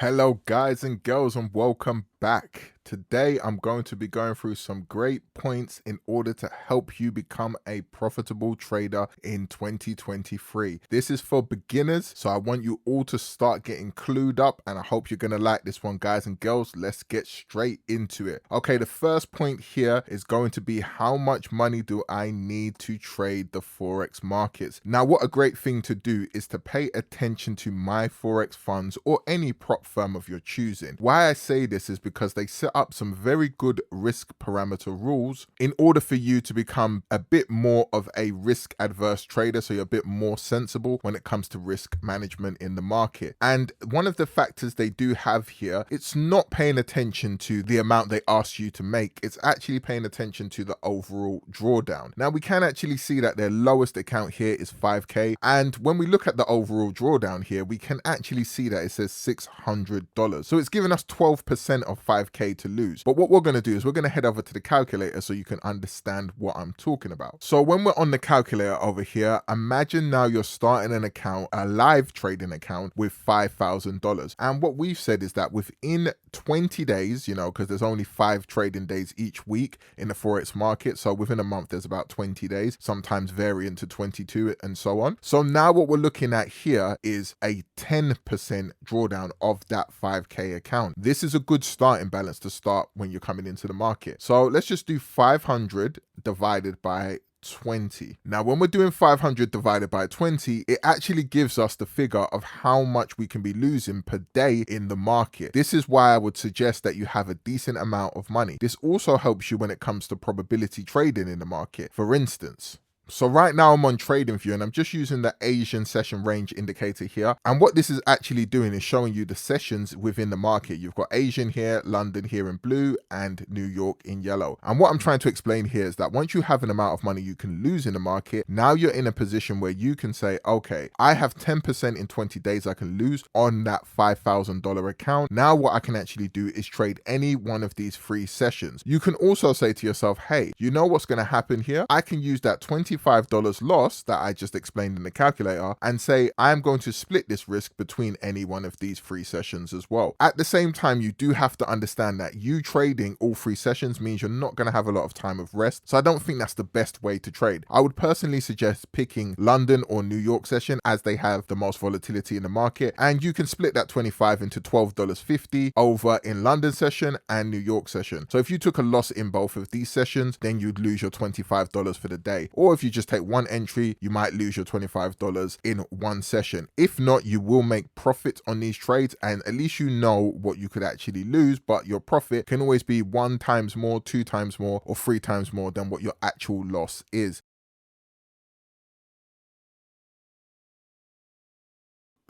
Hello guys and girls and welcome back. Today I'm going to be going through some great points in order to help you become a profitable trader in 2023. This is for beginners, so I want you all to start getting clued up and I hope you're going to like this one, guys and girls. Let's get straight into it. Okay, the first point here is going to be how much money do I need to trade the Forex markets? Now, what a great thing to do is to pay attention to my Forex funds or any prop firm of your choosing. Why I say this is because they set up some very good risk parameter rules in order for you to become a bit more of a risk adverse trader, so you're a bit more sensible when it comes to risk management in the market. And one of the factors they do have here, it's not paying attention to the amount they ask you to make, it's actually paying attention to the overall drawdown. Now we can actually see that their lowest account here is 5k, and when we look at the overall drawdown here, we can actually see that it says $600. So it's giving us 12% of 5k to lose. But what we're going to do is we're going to head over to the calculator so you can understand what I'm talking about. So when we're on the calculator over here, imagine now you're starting an account, a live trading account with $5,000. And what we've said is that within 20 days, because there's only 5 trading days each week in the Forex market. So within a month, there's about 20 days, sometimes varying to 22 and so on. So now what we're looking at here is a 10% drawdown of that 5k account. This is a good starting balance to start when you're coming into the market. So let's just do 500 divided by 20. Now, when we're doing 500 divided by 20, it actually gives us the figure of how much we can be losing per day in the market. This is why I would suggest that you have a decent amount of money. This also helps you when it comes to probability trading in the market. For instance, so right now I'm on TradingView and I'm just using the Asian session range indicator here. And what this is actually doing is showing you the sessions within the market. You've got Asian here, London here in blue, and New York in yellow. And what I'm trying to explain here is that once you have an amount of money you can lose in the market, now you're in a position where you can say, okay, I have 10% in 20 days I can lose on that $5,000 account. Now what I can actually do is trade any one of these 3 sessions. You can also say to yourself, hey, you know what's going to happen here? I can use that $25 loss that I just explained in the calculator and say I'm going to split this risk between any one of these 3 sessions as well. At the same time, you do have to understand that you trading all 3 sessions means you're not going to have a lot of time of rest. So I don't think that's the best way to trade. I would personally suggest picking London or New York session as they have the most volatility in the market, and you can split that 25 into $12.50 over in London session and New York session. So if you took a loss in both of these sessions, then you'd lose your $25 for the day. Or if you just take one entry, you might lose your $25 in one session. If not, you will make profit on these trades, and at least you know what you could actually lose, but your profit can always be 1 times more, 2 times more, or 3 times more than what your actual loss is.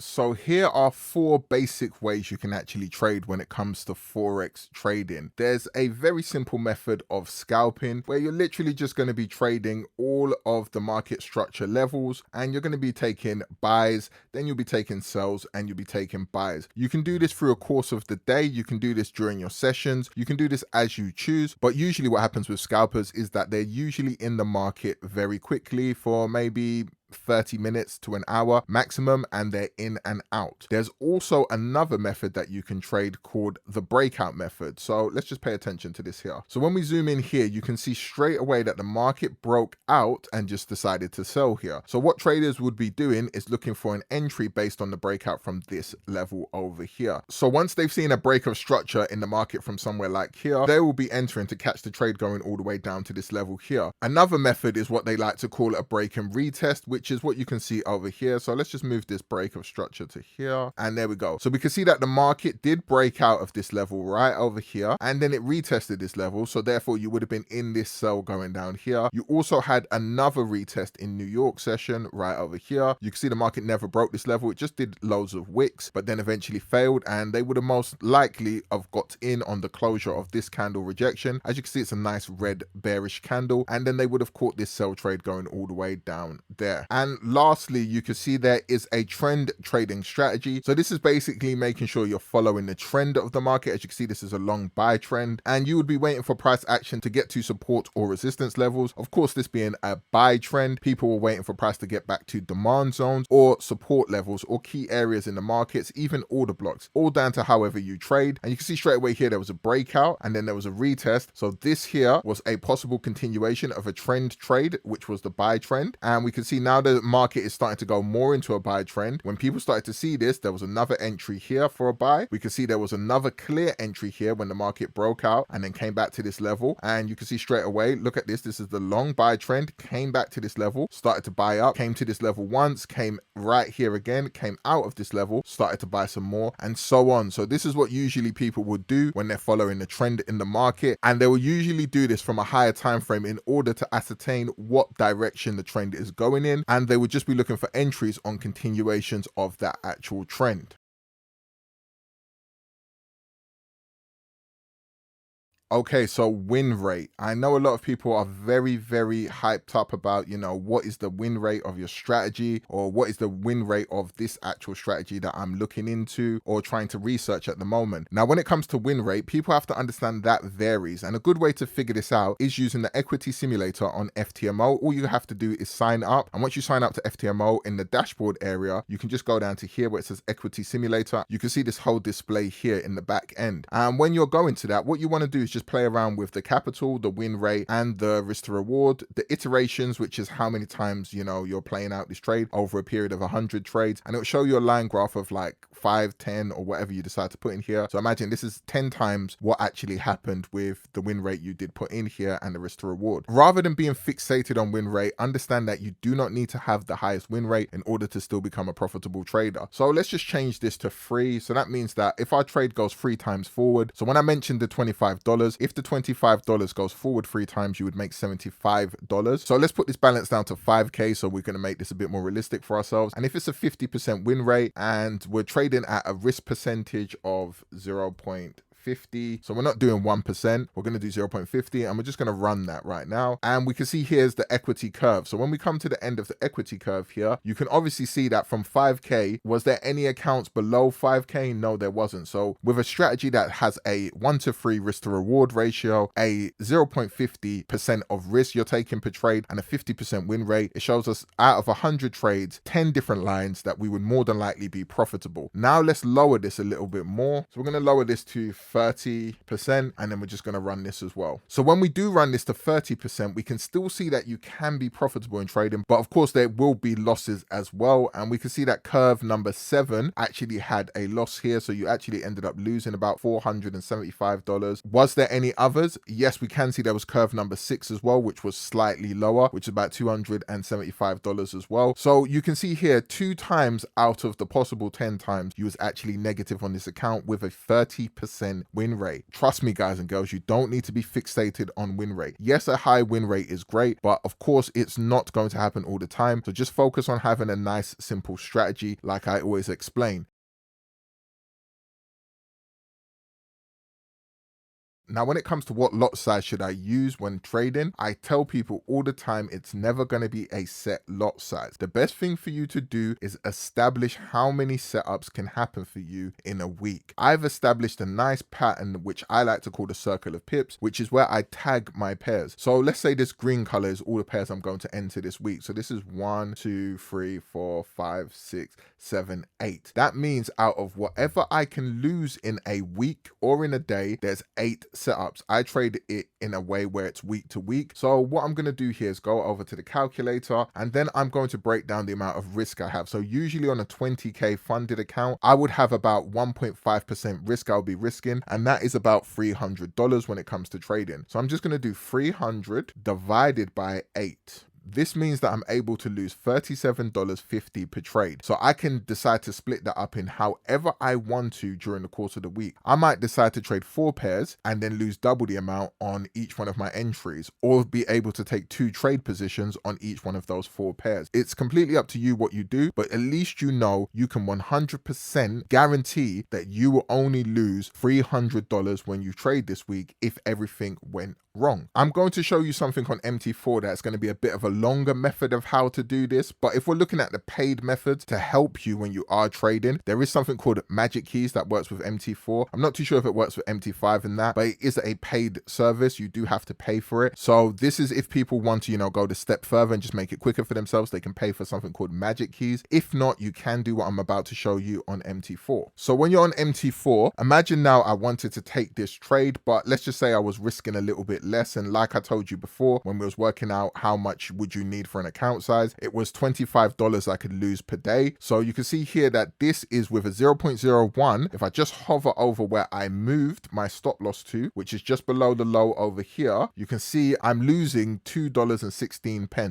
So here are 4 basic ways you can actually trade when it comes to Forex trading. There's a very simple method of scalping where you're literally just going to be trading all of the market structure levels, and you're going to be taking buys, then you'll be taking sells, and you'll be taking buys. You can do this through a course of the day. You can do this during your sessions. You can do this as you choose. But usually what happens with scalpers is that they're usually in the market very quickly for maybe 30 minutes to an hour maximum, and they're in and out. There's also another method that you can trade called the breakout method. So let's just pay attention to this here. So when we zoom in here, you can see straight away that the market broke out and just decided to sell here. So what traders would be doing is looking for an entry based on the breakout from this level over here. So once they've seen a break of structure in the market from somewhere like here, they will be entering to catch the trade going all the way down to this level here. Another method is what they like to call a break and retest, which is what you can see over here. So let's just move this break of structure to here, and there we go. So we can see that the market did break out of this level right over here, and then it retested this level. So therefore you would have been in this sell going down here. You also had another retest in New York session right over here. You can see the market never broke this level. It just did loads of wicks, but then eventually failed, and they would have most likely have got in on the closure of this candle rejection. As you can see, it's a nice red bearish candle, and then they would have caught this sell trade going all the way down there. And lastly, you can see there is a trend trading strategy. So this is basically making sure you're following the trend of the market. As you can see, this is a long buy trend, and you would be waiting for price action to get to support or resistance levels. Of course, this being a buy trend, people were waiting for price to get back to demand zones or support levels or key areas in the markets, even order blocks, all down to however you trade. And you can see straight away here, there was a breakout and then there was a retest. So this here was a possible continuation of a trend trade, which was the buy trend. And we can see now the market is starting to go more into a buy trend. When people started to see this, there was another entry here for a buy. We can see there was another clear entry here when the market broke out and then came back to this level. And you can see straight away, look at this. This is the long buy trend, came back to this level, started to buy up, came to this level once, came right here again, came out of this level, started to buy some more, and so on. So this is what usually people would do when they're following the trend in the market, and they will usually do this from a higher time frame in order to ascertain what direction the trend is going in, and they would just be looking for entries on continuations of that actual trend. Okay, so win rate. I know a lot of people are very, very hyped up about, what is the win rate of your strategy, or what is the win rate of this actual strategy that I'm looking into or trying to research at the moment. Now, when it comes to win rate, people have to understand that varies. And a good way to figure this out is using the equity simulator on FTMO. All you have to do is sign up. And once you sign up to FTMO in the dashboard area, you can just go down to here where it says equity simulator. You can see this whole display here in the back end. And when you're going to that, what you want to do is just play around with the capital, the win rate, and the risk to reward, the iterations, which is how many times you're playing out this trade over a period of 100 trades, and it'll show you a line graph of like 5, 10, or whatever you decide to put in here. So imagine this is 10 times what actually happened with the win rate you did put in here and the risk to reward. Rather than being fixated on win rate, understand that you do not need to have the highest win rate in order to still become a profitable trader. So let's just change this to 3. So that means that if our trade goes 3 times forward, so when I mentioned the $25, if the $25 goes forward 3 times, you would make $75. So let's put this balance down to 5K. So we're going to make this a bit more realistic for ourselves. And if it's a 50% win rate and we're trading at a risk percentage of 0.50, so we're not doing 1%, we're going to do 0.50, and we're just going to run that right now. And we can see here's the equity curve. So when we come to the end of the equity curve here, you can obviously see that from 5K, was there any accounts below 5K? No, there wasn't. So with a strategy that has a 1-to-3 risk to reward ratio, a 0.50% of risk you're taking per trade, and a 50% win rate, it shows us out of 100 trades, 10 different lines that we would more than likely be profitable. Now let's lower this a little bit more. So we're going to lower this to 30%, and then we're just going to run this as well. So when we do run this to 30%, we can still see that you can be profitable in trading, but of course there will be losses as well. And we can see that curve number 7 actually had a loss here. So you actually ended up losing about $475. Was there any others? Yes, we can see there was curve number 6 as well, which was slightly lower, which is about $275 as well. So you can see here 2 times out of the possible 10 times you was actually negative on this account with a 30% win rate. Trust me, guys and girls, you don't need to be fixated on win rate. Yes, a high win rate is great, but of course it's not going to happen all the time. So just focus on having a nice, simple strategy like I always explain. Now, when it comes to what lot size should I use when trading, I tell people all the time, it's never going to be a set lot size. The best thing for you to do is establish how many setups can happen for you in a week. I've established a nice pattern, which I like to call the circle of pips, which is where I tag my pairs. So let's say this green color is all the pairs I'm going to enter this week. So this is 1, 2, 3, 4, 5, 6, 7, 8. That means out of whatever I can lose in a week or in a day, there's 8 setups. I trade it in a way where it's week to week. So what I'm going to do here is go over to the calculator, and then I'm going to break down the amount of risk I have. So usually on a 20K funded account, I would have about 1.5% risk I'll be risking, and that is about $300 when it comes to trading. So I'm just going to do 300 divided by 8. This means that I'm able to lose $37.50 per trade. So I can decide to split that up in however I want to during the course of the week. I might decide to trade 4 pairs and then lose double the amount on each one of my entries, or be able to take 2 trade positions on each one of those 4 pairs. It's completely up to you what you do, but at least you know you can 100% guarantee that you will only lose $300 when you trade this week if everything went wrong. I'm going to show you something on MT4 that's going to be a bit of a longer method of how to do this, but if we're looking at the paid methods to help you when you are trading, there is something called Magic Keys that works with MT4. I'm not too sure if it works with MT5 and that, but it is a paid service. You do have to pay for it. So this is if people want to, go the step further and just make it quicker for themselves, they can pay for something called Magic Keys. If not, you can do what I'm about to show you on MT4. So when you're on MT4, imagine now I wanted to take this trade, but let's just say I was risking a little bit less. And like I told you before, when we was working out how much would you need for an account size, it was $25 I could lose per day. So you can see here that this is with a 0.01. If I just hover over where I moved my stop loss to, which is just below the low over here, you can see I'm losing $2.16.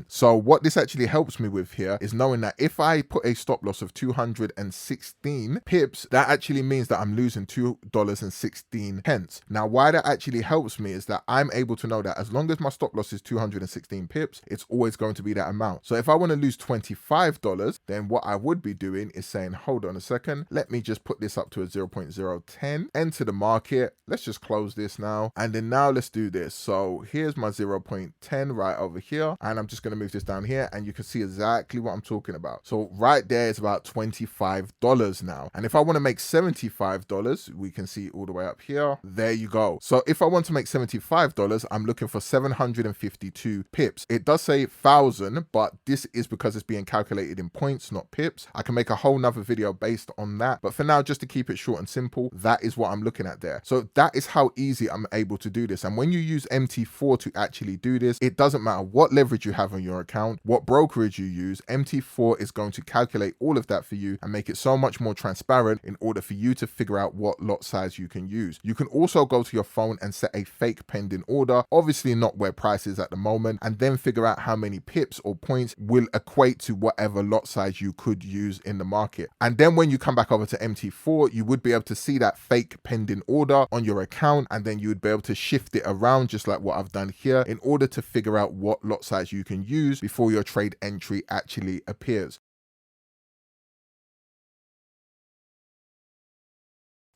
So what this actually helps me with here is knowing that if I put a stop loss of 216 pips, that actually means that I'm losing $2.16. Now, why that actually helps me is that I'm able to know that as long as my stop loss is 216 pips, it's always going to be that amount. So if I want to lose $25, then what I would be doing is saying, hold on a second, let me just put this up to a 0.010, enter the market. Let's just close this now. And then now let's do this. So here's my 0.10 right over here. And I'm just going to move this down here and you can see exactly what I'm talking about. So right there is about $25 now. And if I want to make $75, we can see all the way up here. There you go. So if I want to make $75, I'm looking for 752 pips. It does say 1,000, but this is because it's being calculated in points, not pips. I can make a whole nother video based on that. But for now, just to keep it short and simple, that is what I'm looking at there. So that is how easy I'm able to do this. And when you use MT4 to actually do this, it doesn't matter what leverage you have on your account, what brokerage you use, MT4 is going to calculate all of that for you and make it so much more transparent in order for you to figure out what lot size you can use. You can also go to your phone and set a fake pending order, obviously not where price is at the moment, and then figure out how many pips or points will equate to whatever lot size you could use in the market. And then when you come back over to MT4, you would be able to see that fake pending order on your account, and then you would be able to shift it around just like what I've done here in order to figure out what lot size you can use before your trade entry actually appears.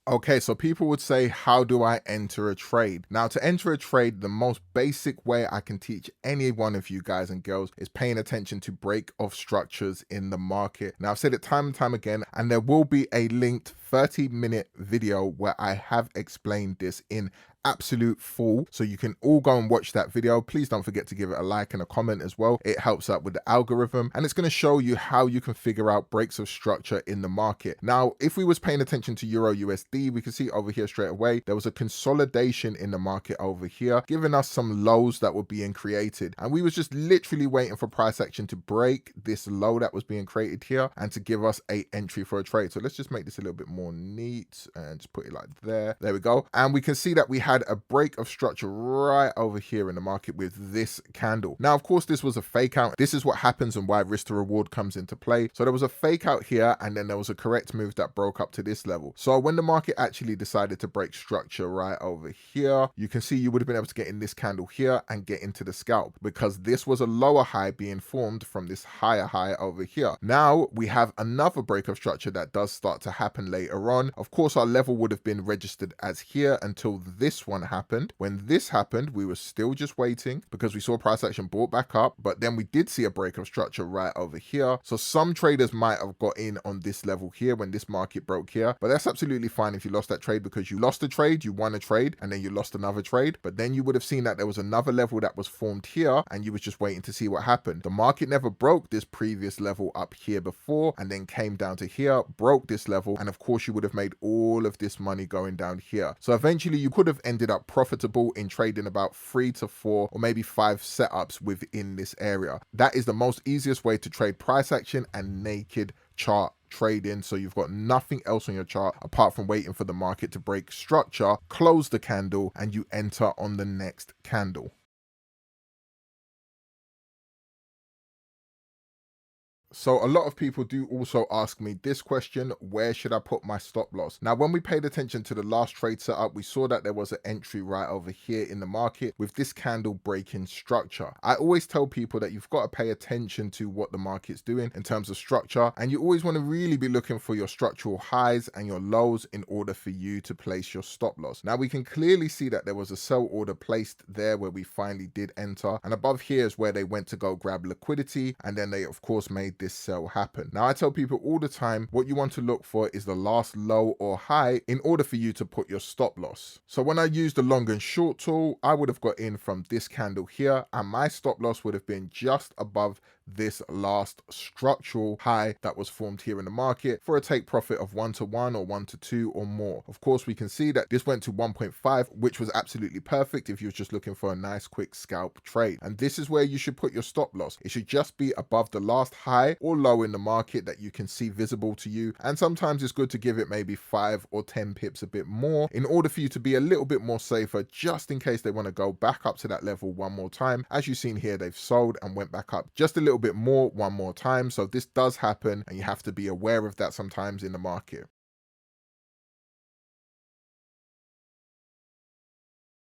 Okay, so people would say, how do I enter a trade? Now, to enter a trade, the most basic way I can teach any one of you guys and girls is paying attention to break of structures in the market. Now, I've said it time and time again, and there will be a linked 30-minute video where I have explained this in absolute full, so you can all go and watch that video. Please don't forget to give it a like and a comment as well. It helps out with the algorithm, and it's going to show you how you can figure out breaks of structure in the market. Now, if we was paying attention to Euro USD, we can see over here straight away there was a consolidation in the market over here, giving us some lows that were being created, and we was just literally waiting for price action to break this low that was being created here and to give us a entry for a trade. So let's just make this a little bit more neat and just put it like there we go. And we can see that we had a break of structure right over here in the market with this candle. Now, of course, this was a fake out. This is what happens and why risk to reward comes into play. So there was a fake out here, and then there was a correct move that broke up to this level. So when the market actually decided to break structure right over here, you can see you would have been able to get in this candle here and get into the scalp, because this was a lower high being formed from this higher high over here. Now we have another break of structure that does start to happen later on. Of course, our level would have been registered as here until this one happened. When this happened, we were still just waiting because we saw price action brought back up, but then we did see a break of structure right over here. So some traders might have got in on this level here when this market broke here, but that's absolutely fine if you lost that trade, because you lost a trade, you won a trade, and then you lost another trade. But then you would have seen that there was another level that was formed here, and you was just waiting to see what happened. The market never broke this previous level up here before, and then came down to here, broke this level, and of course you would have made all of this money going down here. So eventually you could have ended up profitable in trading about 3 to 4 or maybe 5 setups within this area. That is the most easiest way to trade price action and naked chart trading. So you've got nothing else on your chart apart from waiting for the market to break structure, close the candle, and you enter on the next candle. So a lot of people do also ask me this question: where should I put my stop loss? Now, when we paid attention to the last trade setup, we saw that there was an entry right over here in the market with this candle breaking structure. I always tell people that you've got to pay attention to what the market's doing in terms of structure, and you always want to really be looking for your structural highs and your lows in order for you to place your stop loss. Now, we can clearly see that there was a sell order placed there where we finally did enter, and above here is where they went to go grab liquidity, and then they of course made this sell happen. Now, I tell people all the time, what you want to look for is the last low or high in order for you to put your stop loss. So when I use the long and short tool, I would have got in from this candle here, and my stop loss would have been just above this last structural high that was formed here in the market for a take profit of 1 to 1 or 1 to 2 or more. Of course, we can see that this went to 1.5, which was absolutely perfect if you're just looking for a nice quick scalp trade. And this is where you should put your stop loss. It should just be above the last high or low in the market that you can see visible to you. And sometimes it's good to give it maybe 5 or 10 pips a bit more in order for you to be a little bit more safer, just in case they want to go back up to that level one more time. As you've seen here, they've sold and went back up just a little bit more one more time. So this does happen, and you have to be aware of that sometimes in the market.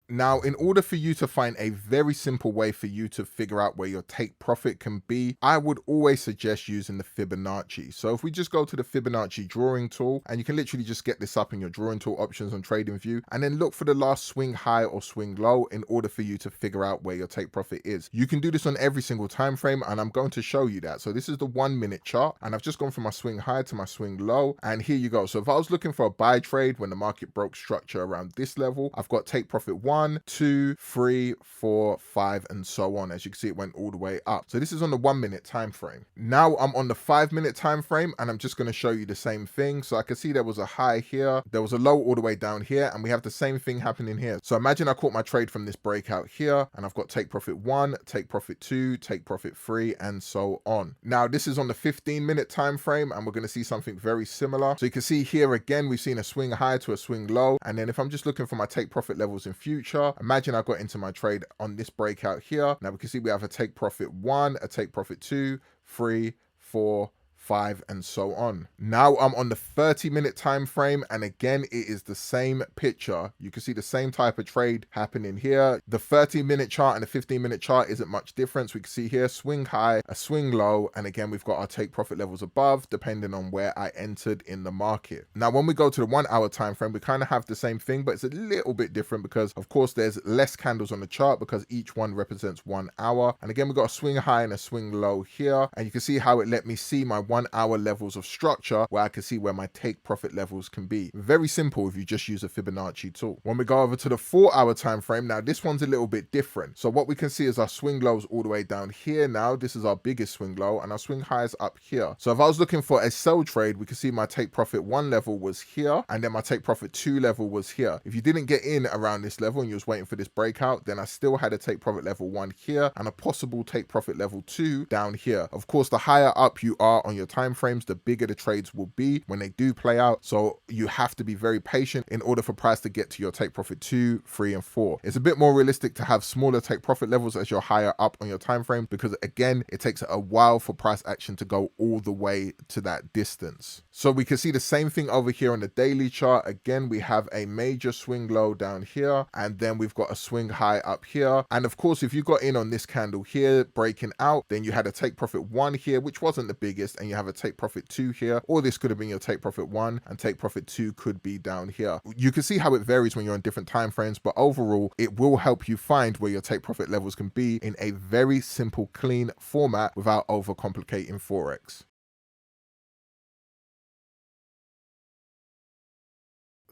Now, in order for you to find a very simple way for you to figure out where your take profit can be, I would always suggest using the Fibonacci. So if we just go to the Fibonacci drawing tool, and you can literally just get this up in your drawing tool options on TradingView, and then look for the last swing high or swing low in order for you to figure out where your take profit is. You can do this on every single time frame, and I'm going to show you that. So this is the 1 minute chart, and I've just gone from my swing high to my swing low, and here you go. So if I was looking for a buy trade when the market broke structure around this level, I've got take profit 1, 2, 3, 4, 5, and so on. As you can see, it went all the way up. So this is on the 1 minute time frame. Now I'm on the 5 minute time frame, and I'm just going to show you the same thing. So I can see there was a high here, there was a low all the way down here, and we have the same thing happening here. So imagine I caught my trade from this breakout here, and I've got take profit 1, take profit 2, take profit 3, and so on. Now this is on the 15 minute time frame, and we're going to see something very similar. So you can see here again, we've seen a swing high to a swing low, and then if I'm just looking for my take profit levels in future, imagine I got into my trade on this breakout here. Now we can see we have a take profit 1, a take profit 2, 3, 4, 5, and so on. Now I'm on the 30 minute time frame, and again it is the same picture. You can see the same type of trade happening here. The 30 minute chart and the 15 minute chart isn't much difference. We can see here swing high, a swing low, and again we've got our take profit levels above depending on where I entered in the market. Now when we go to the 1 hour time frame, we kind of have the same thing, but it's a little bit different because of course there's less candles on the chart because each one represents 1 hour. And again, we've got a swing high and a swing low here, and you can see how it let me see my 1 hour levels of structure where I can see where my take profit levels can be. Very simple if you just use a Fibonacci tool. When we go over to the 4 hour time frame, now this one's a little bit different. So what we can see is our swing lows all the way down here. Now this is our biggest swing low, and our swing highs up here. So if I was looking for a sell trade, we can see my take profit 1 level was here, and then my take profit 2 level was here. If you didn't get in around this level and you was waiting for this breakout, then I still had a take profit level 1 here and a possible take profit level 2 down here. Of course, the higher up you are on your time frames, the bigger the trades will be when they do play out. So you have to be very patient in order for price to get to your take profit 2, 3, and 4. It's a bit more realistic to have smaller take profit levels as you're higher up on your time frame, because again, it takes a while for price action to go all the way to that distance. So we can see the same thing over here on the daily chart. Again, we have a major swing low down here, and then we've got a swing high up here. And of course, if you got in on this candle here breaking out, then you had a take profit 1 here, which wasn't the biggest, and you have a take profit 2 here, or this could have been your take profit 1, and take profit 2 could be down here. You can see how it varies when you're on different time frames, but overall it will help you find where your take profit levels can be in a very simple, clean format without overcomplicating Forex.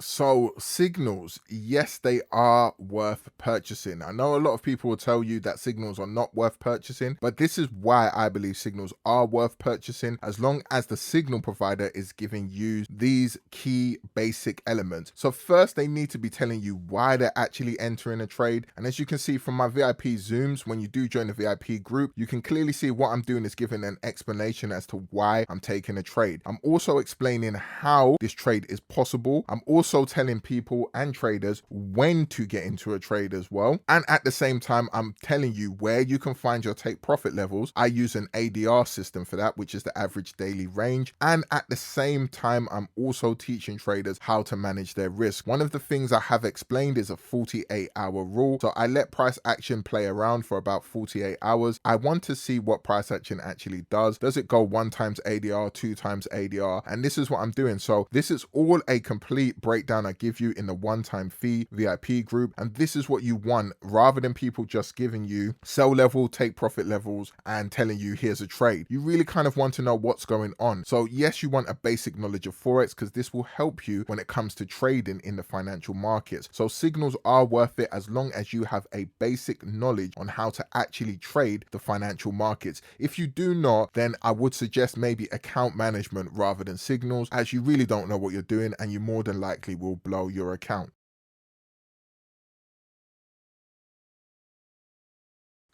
So signals, yes, they are worth purchasing. I know a lot of people will tell you that signals are not worth purchasing, but this is why I believe signals are worth purchasing, as long as the signal provider is giving you these key basic elements. So first, they need to be telling you why they're actually entering a trade. And as you can see from my VIP Zooms, when you do join the VIP group, you can clearly see what I'm doing is giving an explanation as to why I'm taking a trade. I'm also explaining how this trade is possible. I'm also also telling people and traders when to get into a trade as well. And at the same time, I'm telling you where you can find your take profit levels. I use an ADR system for that, which is the average daily range. And at the same time, I'm also teaching traders how to manage their risk. One of the things I have explained is a 48-hour rule. So I let price action play around for about 48 hours. I want to see what price action actually does. Does it go 1 times ADR, 2 times ADR? And this is what I'm doing. So this is all a complete breakdown I give you in the one-time fee VIP group. And this is what you want, rather than people just giving you sell level, take profit levels and telling you here's a trade. You really kind of want to know what's going on. So yes, you want a basic knowledge of Forex because this will help you when it comes to trading in the financial markets. So signals are worth it as long as you have a basic knowledge on how to actually trade the financial markets. If you do not, then I would suggest maybe account management rather than signals, as you really don't know what you're doing and you more than likely will blow your account.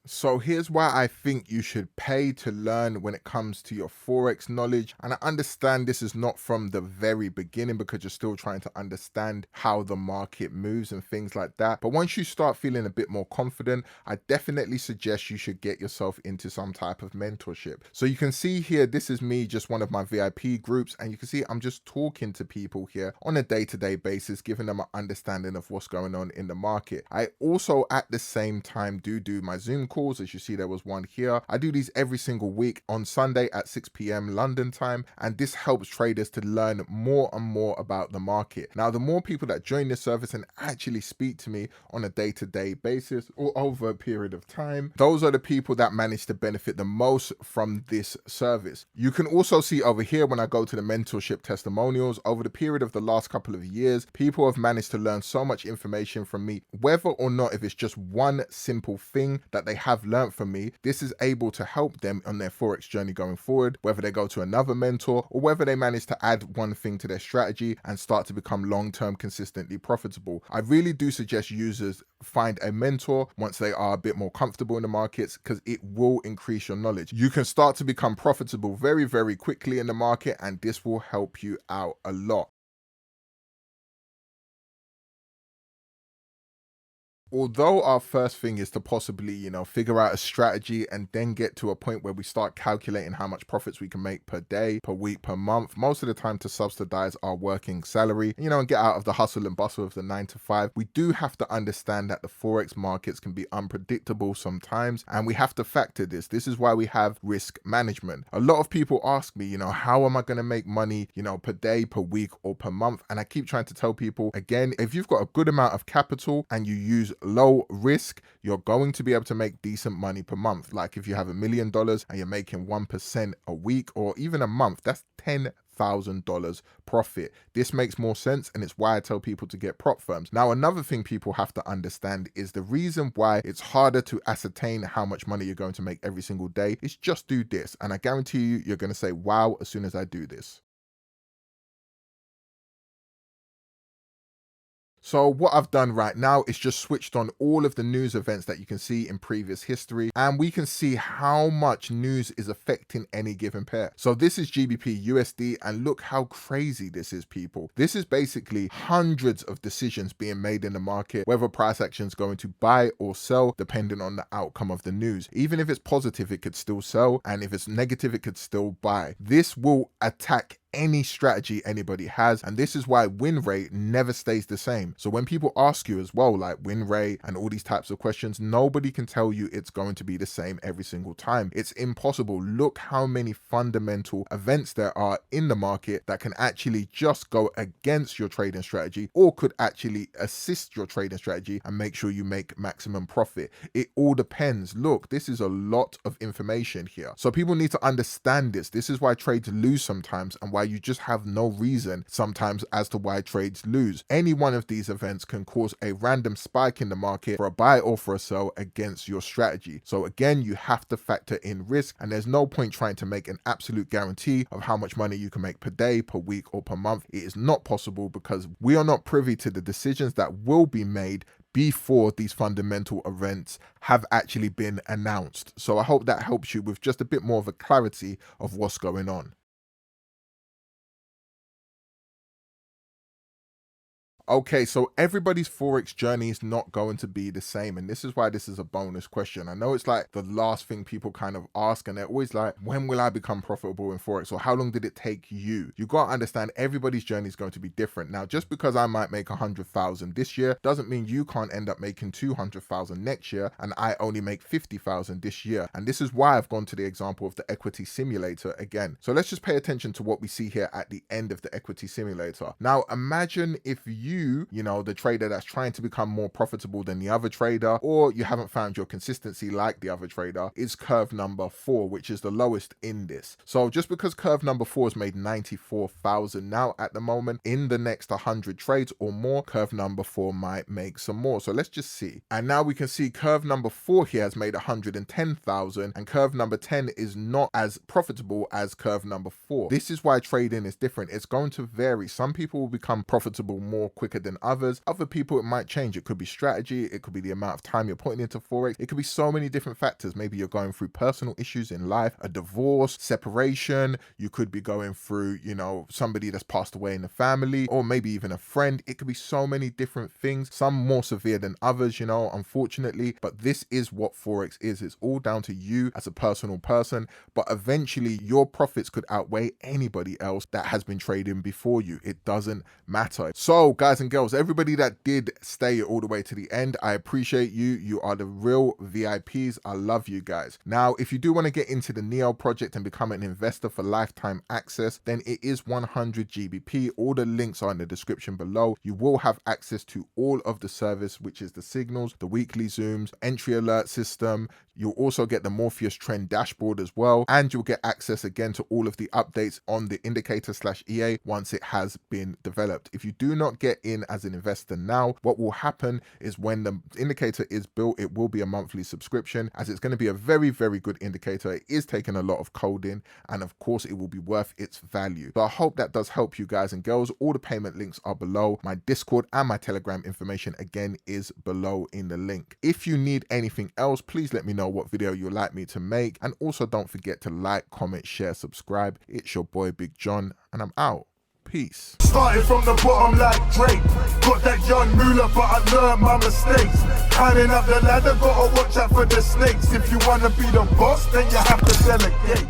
So here's why I think you should pay to learn when it comes to your Forex knowledge. And I understand this is not from the very beginning because you're still trying to understand how the market moves and things like that. But once you start feeling a bit more confident, I definitely suggest you should get yourself into some type of mentorship. So you can see here, this is me, just one of my VIP groups. And you can see I'm just talking to people here on a day-to-day basis, giving them an understanding of what's going on in the market. I also at the same time do my Zoom calls. As you see, there was one here. I do these every single week on Sunday at 6 p.m. London time, and this helps traders to learn more and more about the market. Now, the more people that join this service and actually speak to me on a day-to-day basis or over a period of time, those are the people that manage to benefit the most from this service. You can also see over here when I go to the mentorship testimonials, over the period of the last couple of years, people have managed to learn so much information from me, whether or not if it's just one simple thing that they have learned from me. This is able to help them on their Forex journey going forward, whether they go to another mentor or whether they manage to add one thing to their strategy and start to become long-term consistently profitable. I really do suggest users find a mentor once they are a bit more comfortable in the markets, because it will increase your knowledge. You can start to become profitable very, very quickly in the market, and this will help you out a lot. Although our first thing is to possibly, figure out a strategy and then get to a point where we start calculating how much profits we can make per day, per week, per month, most of the time to subsidize our working salary, and get out of the hustle and bustle of the 9 to 5, we do have to understand that the Forex markets can be unpredictable sometimes, and we have to factor this. This is why we have risk management. A lot of people ask me, how am I going to make money, per day, per week, or per month? And I keep trying to tell people, again, if you've got a good amount of capital and you use low risk, you're going to be able to make decent money per month. Like if you have $1 million and you're making 1% a week or even a month, that's $10,000 profit. This makes more sense, and it's why I tell people to get prop firms. Now, another thing people have to understand is the reason why it's harder to ascertain how much money you're going to make every single day is just do this. And I guarantee you, you're going to say, wow, as soon as I do this. So what I've done right now is just switched on all of the news events that you can see in previous history, and we can see how much news is affecting any given pair. So this is GBP USD, and look how crazy this is, people. This is basically hundreds of decisions being made in the market, whether price action is going to buy or sell, depending on the outcome of the news. Even if it's positive, it could still sell, and if it's negative, it could still buy. This will attack any strategy anybody has, and this is why win rate never stays the same. So when people ask you as well, like win rate and all these types of questions, nobody can tell you it's going to be the same every single time. It's impossible. Look how many fundamental events there are in the market that can actually just go against your trading strategy or could actually assist your trading strategy and make sure you make maximum profit. It all depends. Look, this is a lot of information here, so people need to understand this. This is why trades lose sometimes, and why you just have no reason sometimes as to why trades lose. Any one of these events can cause a random spike in the market for a buy or for a sell against your strategy. So again, you have to factor in risk, and there's no point trying to make an absolute guarantee of how much money you can make per day, per week, or per month. It is not possible because we are not privy to the decisions that will be made before these fundamental events have actually been announced. So I hope that helps you with just a bit more of a clarity of what's going on. Okay, so everybody's Forex journey is not going to be the same. And this is why this is a bonus question. I know it's like the last thing people kind of ask, and they're always like, when will I become profitable in Forex? Or how long did it take you? You got to understand everybody's journey is going to be different. Now, just because I might make 100,000 this year doesn't mean you can't end up making 200,000 next year, and I only make 50,000 this year. And this is why I've gone to the example of the equity simulator again. So let's just pay attention to what we see here at the end of the equity simulator. Now, imagine if you know, the trader that's trying to become more profitable than the other trader, or you haven't found your consistency like the other trader, is curve number 4, which is the lowest in this. So just because curve number 4 has made 94,000 now at the moment, in the next 100 trades or more, curve number 4 might make some more. So let's just see. And now we can see curve number 4 here has made 110,000, and curve number 10 is not as profitable as curve number 4. This is why trading is different. It's going to vary. Some people will become profitable more quicker than others. Other people, it might change. It could be strategy. It could be the amount of time you're putting into Forex. It could be so many different factors. Maybe you're going through personal issues in life, a divorce, separation. You could be going through, you know, somebody that's passed away in the family, or maybe even a friend. It could be so many different things, some more severe than others, you know, unfortunately. But this is what Forex is. It's all down to you as a personal person. But eventually your profits could outweigh anybody else that has been trading before you. It doesn't matter. So guys and girls, everybody that did stay all the way to the end, I appreciate you. You are the real VIPs. I love you guys. Now, if you do want to get into the Neo project and become an investor for lifetime access, then it is 100 GBP. All the links are in the description below. You will have access to all of the service, which is the signals, the weekly zooms, entry alert system. You'll also get the Morpheus trend dashboard as well, and you'll get access again to all of the updates on the indicator/EA once it has been developed. If you do not get in as an investor now, what will happen is when the indicator is built, it will be a monthly subscription, as it's going to be a very, very good indicator. It is taking a lot of coding, and of course it will be worth its value. So I hope that does help you guys and girls. All the payment links are below. My Discord and my Telegram information again is below in the link. If you need anything else, please let me know what video you'd like me to make, and also don't forget to like, comment, share, subscribe. It's your boy Big John, and I'm out. Peace. Started from the bottom like Drake. Got that young moolah, but I learned my mistakes. Climbing up the ladder, gotta watch out for the snakes. If you wanna be the boss, then you have to delegate.